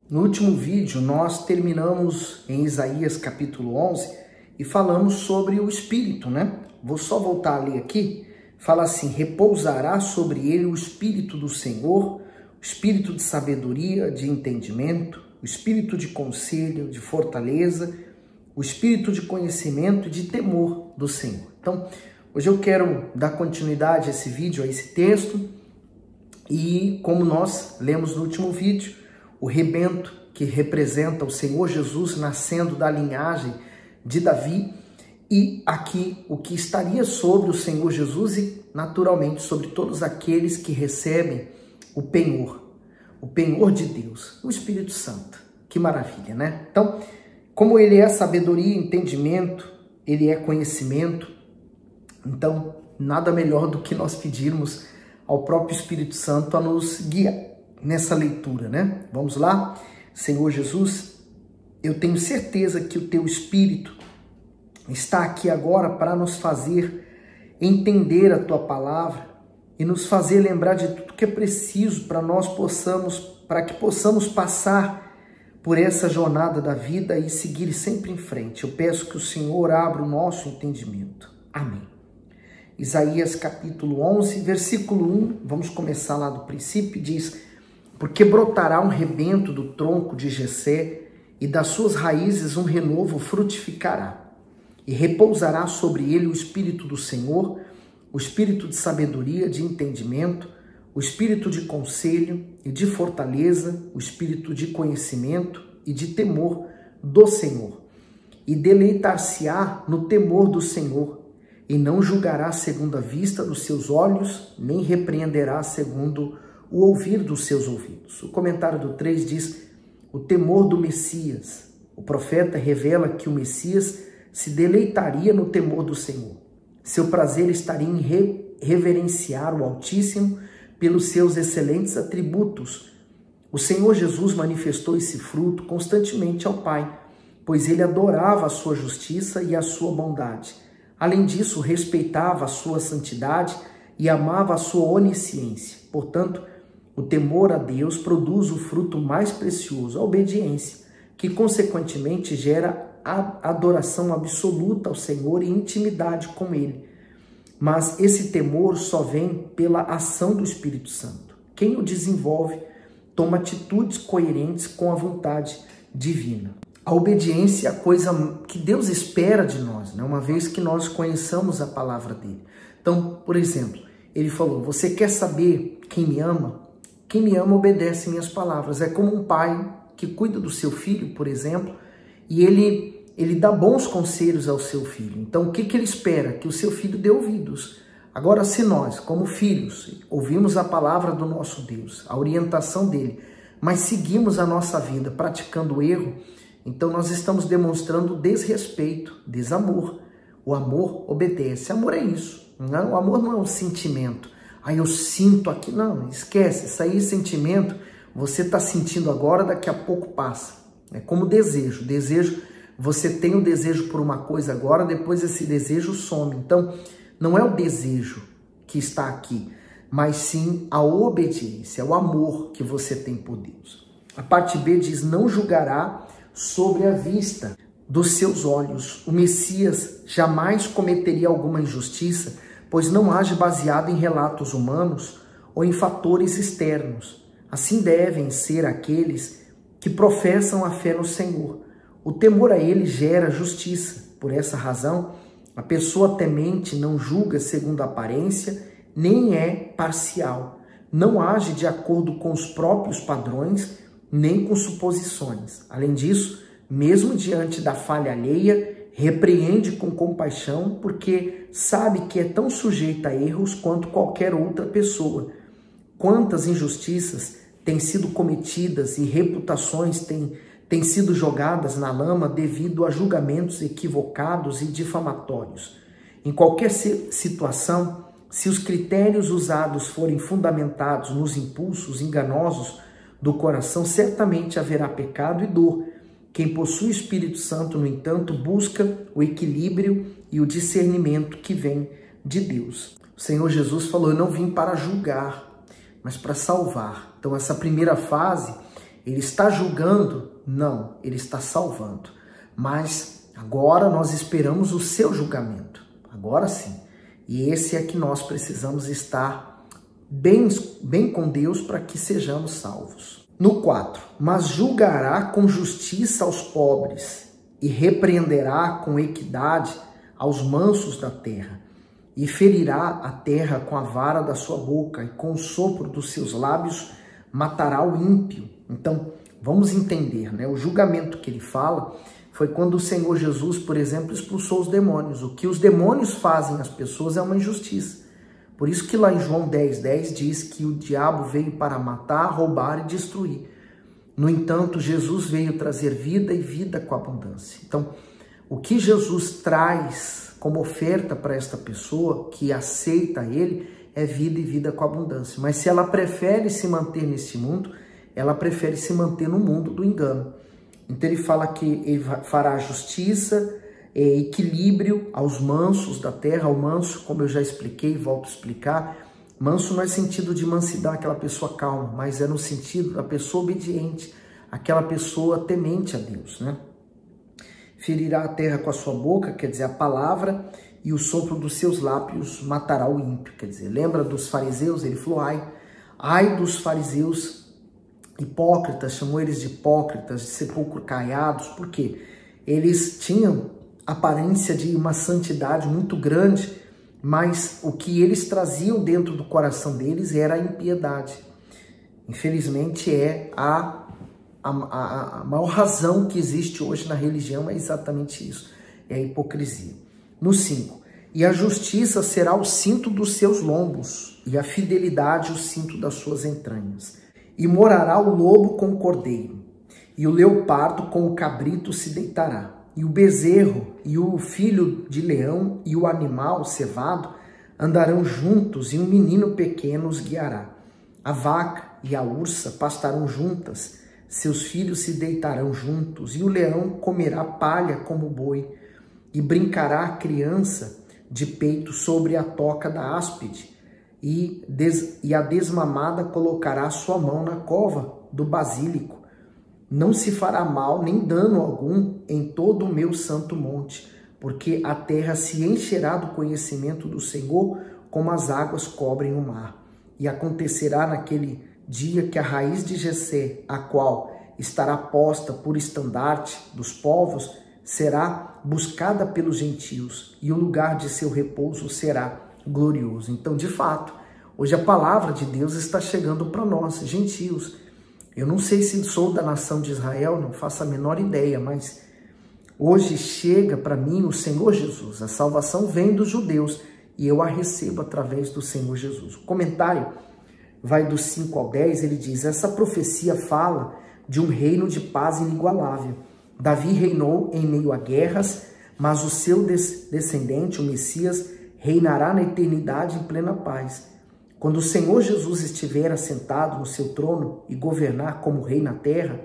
No último vídeo, nós terminamos em Isaías capítulo 11 e falamos sobre o Espírito, né? Vou só voltar ali aqui. Fala assim: repousará sobre ele o Espírito do Senhor, o Espírito de sabedoria, de entendimento, o Espírito de conselho, de fortaleza, o Espírito de conhecimento e de temor do Senhor. Então, hoje eu quero dar continuidade a esse vídeo, a esse texto. E como nós lemos no último vídeo, o rebento que representa o Senhor Jesus nascendo da linhagem de Davi, e aqui o que estaria sobre o Senhor Jesus e naturalmente sobre todos aqueles que recebem o penhor de Deus, o Espírito Santo. Que maravilha, né? Então, como ele é sabedoria, entendimento, ele é conhecimento, então nada melhor do que nós pedirmos ao próprio Espírito Santo a nos guiar nessa leitura, né? Vamos lá? Senhor Jesus, eu tenho certeza que o teu Espírito está aqui agora para nos fazer entender a tua palavra e nos fazer lembrar de tudo que é preciso para que possamos passar por essa jornada da vida e seguir sempre em frente. Eu peço que o Senhor abra o nosso entendimento. Amém. Isaías capítulo 11, versículo 1, vamos começar lá do princípio, diz: porque brotará um rebento do tronco de Jessé, e das suas raízes um renovo frutificará. E repousará sobre ele o Espírito do Senhor, o Espírito de sabedoria, de entendimento, o Espírito de conselho e de fortaleza, o Espírito de conhecimento e de temor do Senhor. E deleitar-se-á no temor do Senhor, e não julgará segundo a vista dos seus olhos, nem repreenderá segundo o ouvir dos seus ouvidos. O comentário do 3 diz: o temor do Messias. O profeta revela que o Messias se deleitaria no temor do Senhor. Seu prazer estaria em reverenciar o Altíssimo pelos seus excelentes atributos. O Senhor Jesus manifestou esse fruto constantemente ao Pai, pois ele adorava a sua justiça e a sua bondade. Além disso, respeitava a sua santidade e amava a sua onisciência. Portanto, o temor a Deus produz o fruto mais precioso, a obediência, que consequentemente gera a adoração absoluta ao Senhor e intimidade com Ele. Mas esse temor só vem pela ação do Espírito Santo. Quem o desenvolve toma atitudes coerentes com a vontade divina. A obediência é a coisa que Deus espera de nós, né? Uma vez que nós conheçamos a palavra dele. Então, por exemplo, ele falou: você quer saber quem me ama? Quem me ama obedece minhas palavras. É como um pai que cuida do seu filho, por exemplo, e ele dá bons conselhos ao seu filho. Então, o que ele espera? Que o seu filho dê ouvidos. Agora, se nós, como filhos, ouvimos a palavra do nosso Deus, a orientação dele, mas seguimos a nossa vida praticando o erro, então nós estamos demonstrando desrespeito, desamor. O amor obedece. Amor é isso. Não? O amor não é um sentimento. Aí eu sinto aqui. Não, esquece. Isso aí é sentimento. Você está sentindo agora, daqui a pouco passa. É como desejo. Desejo, você tem o desejo por uma coisa agora, depois esse desejo some. Então, não é o desejo que está aqui, mas sim a obediência, o amor que você tem por Deus. A parte B diz: não julgará sobre a vista dos seus olhos. O Messias jamais cometeria alguma injustiça, pois não age baseado em relatos humanos ou em fatores externos. Assim devem ser aqueles que professam a fé no Senhor. O temor a ele gera justiça. Por essa razão, a pessoa temente não julga segundo a aparência, nem é parcial. Não age de acordo com os próprios padrões, nem com suposições. Além disso, mesmo diante da falha alheia, repreende com compaixão, porque sabe que é tão sujeita a erros quanto qualquer outra pessoa. Quantas injustiças têm sido cometidas e reputações têm sido jogadas na lama devido a julgamentos equivocados e difamatórios. Em qualquer situação, se os critérios usados forem fundamentados nos impulsos enganosos do coração, certamente haverá pecado e dor. Quem possui o Espírito Santo, no entanto, busca o equilíbrio e o discernimento que vem de Deus. O Senhor Jesus falou: eu não vim para julgar, mas para salvar. Então essa primeira fase Ele está julgando? Não, ele está salvando. Mas agora nós esperamos o seu julgamento. Agora sim. E esse é que nós precisamos estar bem com Deus para que sejamos salvos. No 4, mas julgará com justiça aos pobres e repreenderá com equidade aos mansos da terra. E ferirá a terra com a vara da sua boca e com o sopro dos seus lábios matará o ímpio. Então, vamos entender, né? O julgamento que ele fala foi quando o Senhor Jesus, por exemplo, expulsou os demônios. O que os demônios fazem às pessoas é uma injustiça. Por isso que lá em João 10:10 diz que o diabo veio para matar, roubar e destruir. No entanto, Jesus veio trazer vida e vida com abundância. Então, o que Jesus traz como oferta para esta pessoa que aceita ele é vida e vida com abundância. Mas se ela prefere se manter nesse mundo, ela prefere se manter no mundo do engano. Então ele fala que ele fará justiça, equilíbrio aos mansos da terra. O manso, como eu já expliquei, volto a explicar, manso não é sentido de mansidão, aquela pessoa calma, mas é no sentido da pessoa obediente, aquela pessoa temente a Deus, né? Ferirá a terra com a sua boca, quer dizer, a palavra, e o sopro dos seus lábios matará o ímpio. Quer dizer, lembra dos fariseus? Ele falou, ai dos fariseus hipócritas, chamou eles de hipócritas, de sepulcro caiados, porque eles tinham aparência de uma santidade muito grande, mas o que eles traziam dentro do coração deles era a impiedade. Infelizmente é a maior razão que existe hoje na religião é exatamente isso, é a hipocrisia. No 5, e a justiça será o cinto dos seus lombos, e a fidelidade o cinto das suas entranhas. E morará o lobo com o cordeiro, e o leopardo com o cabrito se deitará, e o bezerro e o filho de leão e o animal cevado andarão juntos, e um menino pequeno os guiará. A vaca e a ursa pastarão juntas, seus filhos se deitarão juntos, e o leão comerá palha como boi, e brincará a criança de peito sobre a toca da áspide, e a desmamada colocará sua mão na cova do basílico. Não se fará mal nem dano algum em todo o meu santo monte, porque a terra se encherá do conhecimento do Senhor, como as águas cobrem o mar. E acontecerá naquele dia que a raiz de Jessé, a qual estará posta por estandarte dos povos, será buscada pelos gentios, e o lugar de seu repouso será glorioso. Então, de fato, hoje a palavra de Deus está chegando para nós, gentios. Eu não sei se sou da nação de Israel, não faço a menor ideia, mas hoje chega para mim o Senhor Jesus. A salvação vem dos judeus e eu a recebo através do Senhor Jesus. O comentário vai do 5 ao 10, ele diz, essa profecia fala de um reino de paz inigualável. Davi reinou em meio a guerras, mas o seu descendente, o Messias, reinará na eternidade em plena paz. Quando o Senhor Jesus estiver assentado no seu trono e governar como rei na terra,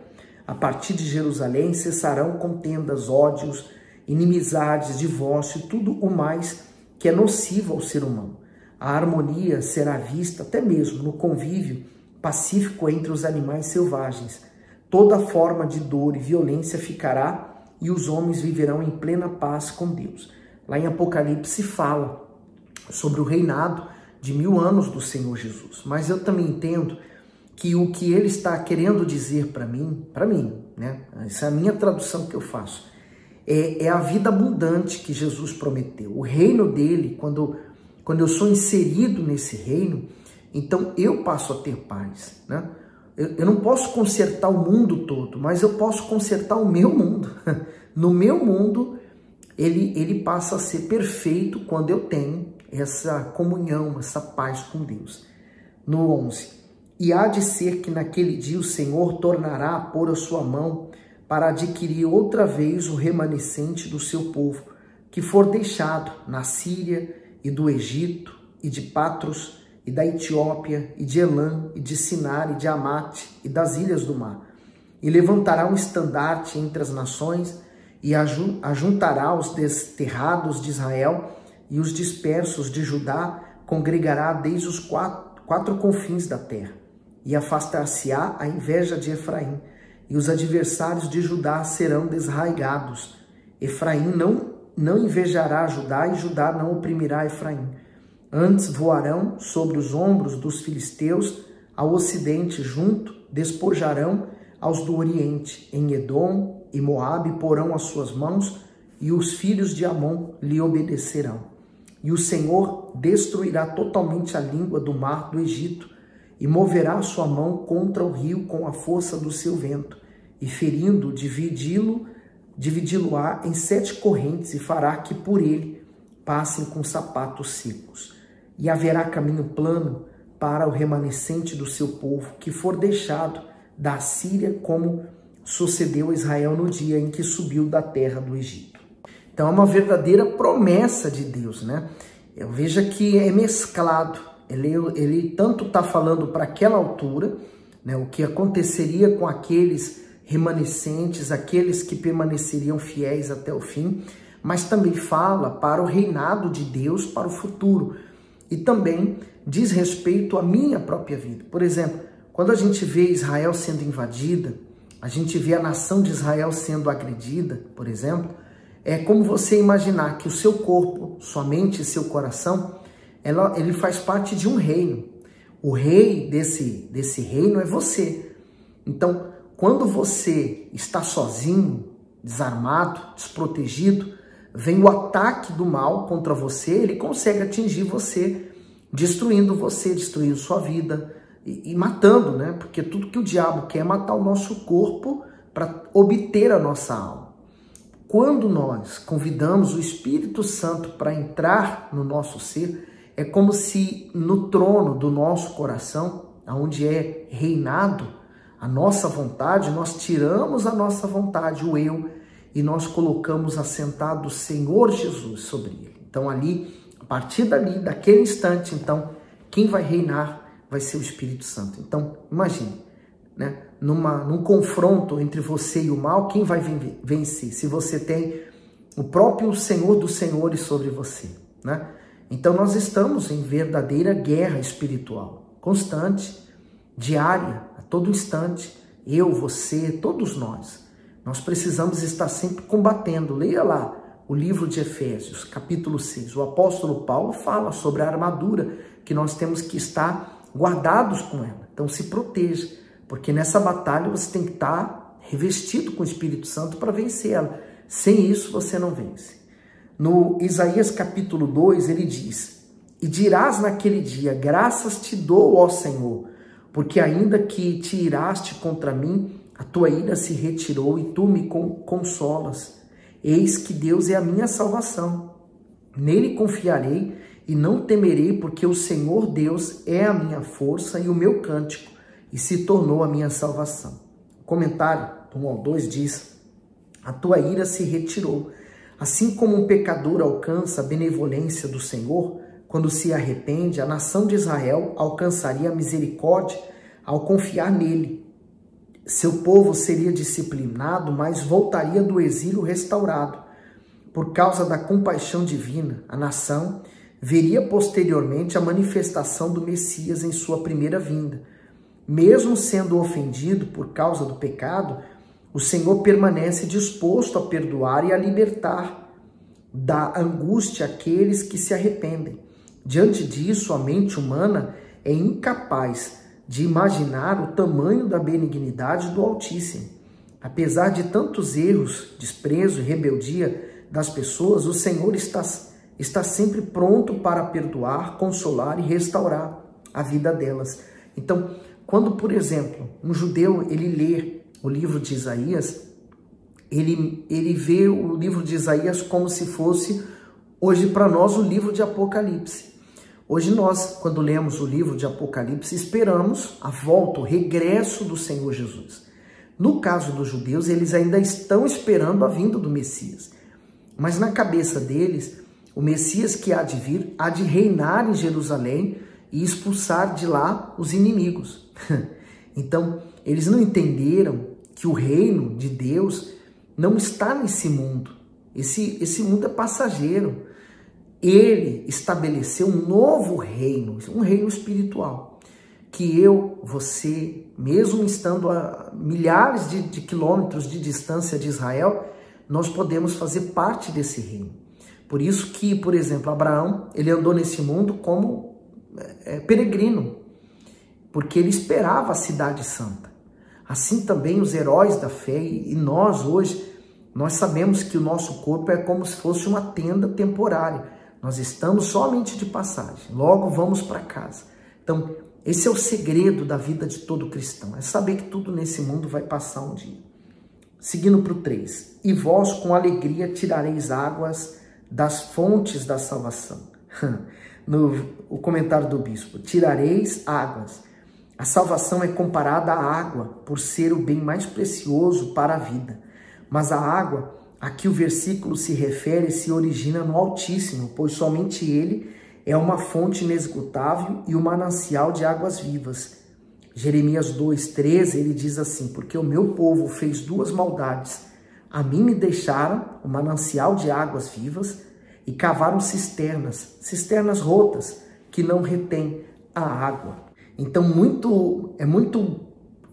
a partir de Jerusalém cessarão contendas, ódios, inimizades, divórcio e tudo o mais que é nocivo ao ser humano. A harmonia será vista até mesmo no convívio pacífico entre os animais selvagens. Toda forma de dor e violência ficará e os homens viverão em plena paz com Deus. Lá em Apocalipse fala sobre o reinado de 1000 anos do Senhor Jesus. Mas eu também entendo que o que ele está querendo dizer para mim, né? Essa é a minha tradução que eu faço, é a vida abundante que Jesus prometeu. O reino dele, quando eu sou inserido nesse reino, então eu passo a ter paz, né? Eu não posso consertar o mundo todo, mas eu posso consertar o meu mundo. No meu mundo, ele passa a ser perfeito quando eu tenho essa comunhão, essa paz com Deus. No 11, e há de ser que naquele dia o Senhor tornará a pôr a sua mão para adquirir outra vez o remanescente do seu povo, que for deixado na Síria e do Egito e de Patros e da Etiópia e de Elã e de Sinar e de Amate e das ilhas do mar. E levantará um estandarte entre as nações e ajuntará os desterrados de Israel e os dispersos de Judá, congregará desde os quatro confins da terra. E afastar-se-á a inveja de Efraim, e os adversários de Judá serão desarraigados. Efraim não invejará Judá, e Judá não oprimirá Efraim. Antes voarão sobre os ombros dos filisteus ao ocidente junto, despojarão aos do oriente. Em Edom e Moabe porão as suas mãos, e os filhos de Amon lhe obedecerão. E o Senhor destruirá totalmente a língua do mar do Egito, e moverá a sua mão contra o rio com a força do seu vento, e ferindo, dividi-lo-á em 7 correntes, e fará que por ele passem com sapatos secos. E haverá caminho plano para o remanescente do seu povo, que for deixado da Síria, como sucedeu a Israel no dia em que subiu da terra do Egito. Então é uma verdadeira promessa de Deus, né? Veja que é mesclado. Ele tanto está falando para aquela altura, né, o que aconteceria com aqueles remanescentes, aqueles que permaneceriam fiéis até o fim, mas também fala para o reinado de Deus para o futuro. E também diz respeito à minha própria vida. Por exemplo, quando a gente vê Israel sendo invadida, a gente vê a nação de Israel sendo agredida, por exemplo, é como você imaginar que o seu corpo, sua mente e seu coração, ele faz parte de um reino. O rei desse reino é você. Então, quando você está sozinho, desarmado, desprotegido, vem o ataque do mal contra você, ele consegue atingir você, destruindo sua vida e matando, né? Porque tudo que o diabo quer é matar o nosso corpo para obter a nossa alma. Quando nós convidamos o Espírito Santo para entrar no nosso ser, é como se no trono do nosso coração, onde é reinado a nossa vontade, nós tiramos a nossa vontade, o eu, e nós colocamos assentado o Senhor Jesus sobre ele. Então ali, a partir dali, daquele instante, então, quem vai reinar vai ser o Espírito Santo. Então, imagine, né? Num confronto entre você e o mal, quem vai vencer? Se você tem o próprio Senhor dos Senhores sobre você, né? Então nós estamos em verdadeira guerra espiritual, constante, diária, a todo instante, eu, você, todos nós. Nós precisamos estar sempre combatendo. Leia lá o livro de Efésios, capítulo 6. O apóstolo Paulo fala sobre a armadura, que nós temos que estar guardados com ela. Então se proteja, porque nessa batalha você tem que estar revestido com o Espírito Santo para vencer ela. Sem isso você não vence. No Isaías capítulo 2 ele diz: e dirás naquele dia, graças te dou, ó Senhor, porque ainda que te iraste contra mim, a tua ira se retirou e tu me consolas. Eis que Deus é a minha salvação. Nele confiarei e não temerei, porque o Senhor Deus é a minha força e o meu cântico, e se tornou a minha salvação. O comentário do 1 ao 2 diz: a tua ira se retirou. Assim como um pecador alcança a benevolência do Senhor, quando se arrepende, a nação de Israel alcançaria a misericórdia ao confiar nele. Seu povo seria disciplinado, mas voltaria do exílio restaurado. Por causa da compaixão divina, a nação veria posteriormente a manifestação do Messias em sua primeira vinda. Mesmo sendo ofendido por causa do pecado, o Senhor permanece disposto a perdoar e a libertar da angústia aqueles que se arrependem. Diante disso, a mente humana é incapaz de imaginar o tamanho da benignidade do Altíssimo. Apesar de tantos erros, desprezo e rebeldia das pessoas, o Senhor está sempre pronto para perdoar, consolar e restaurar a vida delas. Então, quando, por exemplo, um judeu ele lê o livro de Isaías, ele vê o livro de Isaías como se fosse, hoje para nós, o livro de Apocalipse. Hoje nós, quando lemos o livro de Apocalipse, esperamos a volta, o regresso do Senhor Jesus. No caso dos judeus, eles ainda estão esperando a vinda do Messias. Mas na cabeça deles, o Messias que há de vir, há de reinar em Jerusalém e expulsar de lá os inimigos. Então, eles não entenderam que o reino de Deus não está nesse mundo. Esse mundo é passageiro. Ele estabeleceu um novo reino, um reino espiritual, que eu, você, mesmo estando a milhares de quilômetros de distância de Israel, nós podemos fazer parte desse reino. Por isso que, por exemplo, Abraão, ele andou nesse mundo como peregrino, porque ele esperava a cidade santa. Assim também os heróis da fé e nós hoje, nós sabemos que o nosso corpo é como se fosse uma tenda temporária. Nós estamos somente de passagem, logo vamos para casa. Então, esse é o segredo da vida de todo cristão, é saber que tudo nesse mundo vai passar um dia. Seguindo para o 3. E vós com alegria tirareis águas das fontes da salvação. O comentário do bispo, tirareis águas. A salvação é comparada à água, por ser o bem mais precioso para a vida. Mas a água, a que o versículo se refere, se origina no Altíssimo, pois somente Ele é uma fonte inesgotável e um manancial de águas vivas. Jeremias 2,13, ele diz assim, porque o meu povo fez duas maldades. A mim me deixaram o manancial de águas vivas e cavaram cisternas rotas, que não retêm a água. Então, é muito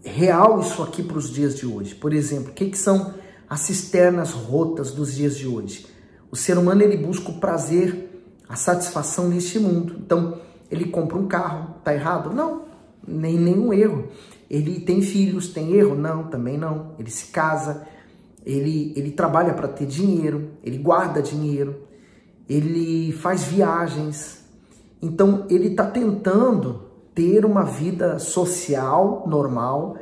real isso aqui para os dias de hoje. Por exemplo, o que são as cisternas rotas dos dias de hoje? O ser humano, ele busca o prazer, a satisfação neste mundo. Então, ele compra um carro, tá errado? Não, nenhum erro. Ele tem filhos, tem erro? Não, também não. Ele se casa, ele trabalha para ter dinheiro, ele guarda dinheiro, ele faz viagens. Então, ele está tentando ter uma vida social normal,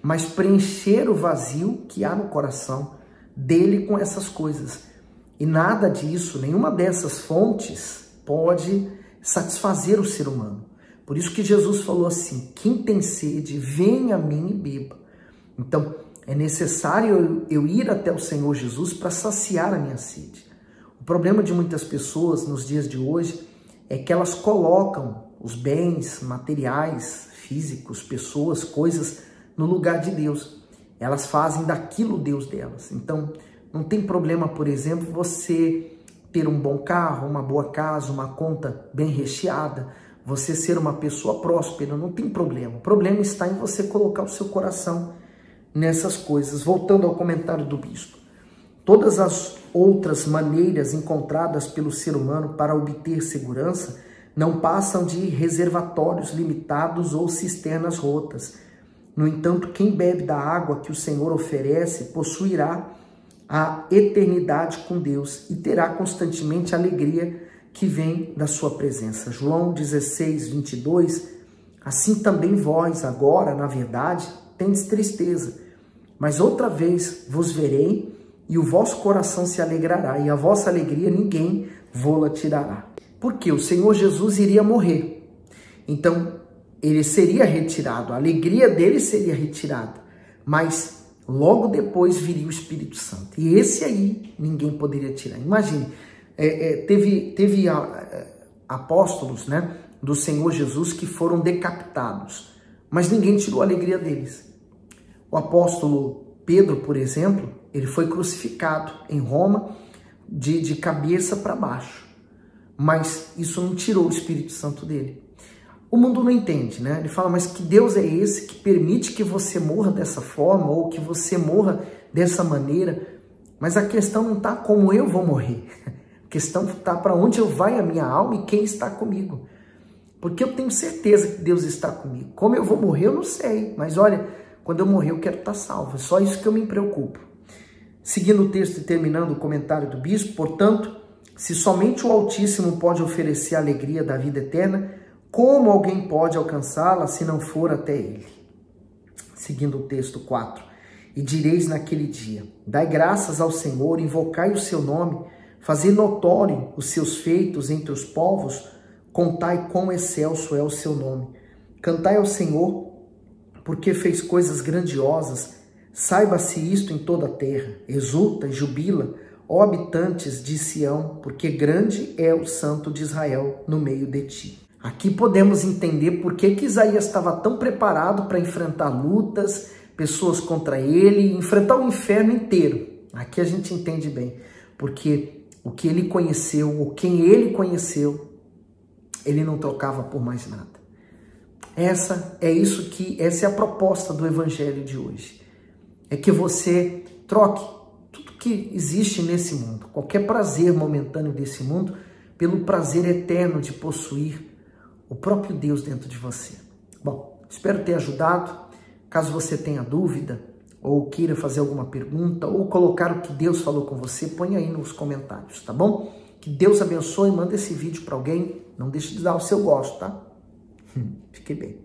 mas preencher o vazio que há no coração dele com essas coisas. E nada disso, nenhuma dessas fontes pode satisfazer o ser humano. Por isso que Jesus falou assim, quem tem sede, venha a mim e beba. Então, é necessário eu ir até o Senhor Jesus para saciar a minha sede. O problema de muitas pessoas nos dias de hoje é que elas colocam os bens materiais, físicos, pessoas, coisas no lugar de Deus. Elas fazem daquilo o Deus delas. Então, não tem problema, por exemplo, você ter um bom carro, uma boa casa, uma conta bem recheada, você ser uma pessoa próspera, não tem problema. O problema está em você colocar o seu coração nessas coisas. Voltando ao comentário do bispo. Todas as outras maneiras encontradas pelo ser humano para obter segurança não passam de reservatórios limitados ou cisternas rotas. No entanto, quem bebe da água que o Senhor oferece possuirá a eternidade com Deus e terá constantemente a alegria que vem da sua presença. João 16:22, assim também vós agora, na verdade, tendes tristeza, mas outra vez vos verei e o vosso coração se alegrará e a vossa alegria ninguém vô-la tirará. Porque o Senhor Jesus iria morrer. Então, ele seria retirado, a alegria dele seria retirada. Mas logo depois viria o Espírito Santo. E esse aí ninguém poderia tirar. Imagine, teve apóstolos, né, do Senhor Jesus que foram decapitados. Mas ninguém tirou a alegria deles. O apóstolo Pedro, por exemplo, ele foi crucificado em Roma de cabeça para baixo. Mas isso não tirou o Espírito Santo dele. O mundo não entende, né? Ele fala, mas que Deus é esse que permite que você morra dessa forma ou que você morra dessa maneira? Mas a questão não está como eu vou morrer. A questão está para onde eu vai a minha alma e quem está comigo. Porque eu tenho certeza que Deus está comigo. Como eu vou morrer, eu não sei. Mas olha, quando eu morrer, eu quero estar salvo. É só isso que eu me preocupo. Seguindo o texto e terminando o comentário do bispo, portanto, se somente o Altíssimo pode oferecer a alegria da vida eterna, como alguém pode alcançá-la se não for até Ele? Seguindo o texto 4. E direis naquele dia, dai graças ao Senhor, invocai o seu nome, fazei notório os seus feitos entre os povos, contai quão excelso é o seu nome. Cantai ao Senhor, porque fez coisas grandiosas, saiba-se isto em toda a terra, exulta e jubila, ó habitantes de Sião, porque grande é o Santo de Israel no meio de ti. Aqui podemos entender por que Isaías estava tão preparado para enfrentar lutas, pessoas contra ele, enfrentar o inferno inteiro. Aqui a gente entende bem, porque o que ele conheceu, ou quem ele conheceu, ele não trocava por mais nada. Essa é a proposta do evangelho de hoje. É que você troque tudo que existe nesse mundo, qualquer prazer momentâneo desse mundo, pelo prazer eterno de possuir o próprio Deus dentro de você. Bom, espero ter ajudado. Caso você tenha dúvida, ou queira fazer alguma pergunta, ou colocar o que Deus falou com você, põe aí nos comentários, tá bom? Que Deus abençoe, manda esse vídeo para alguém, não deixe de dar o seu gosto, tá? Fique bem.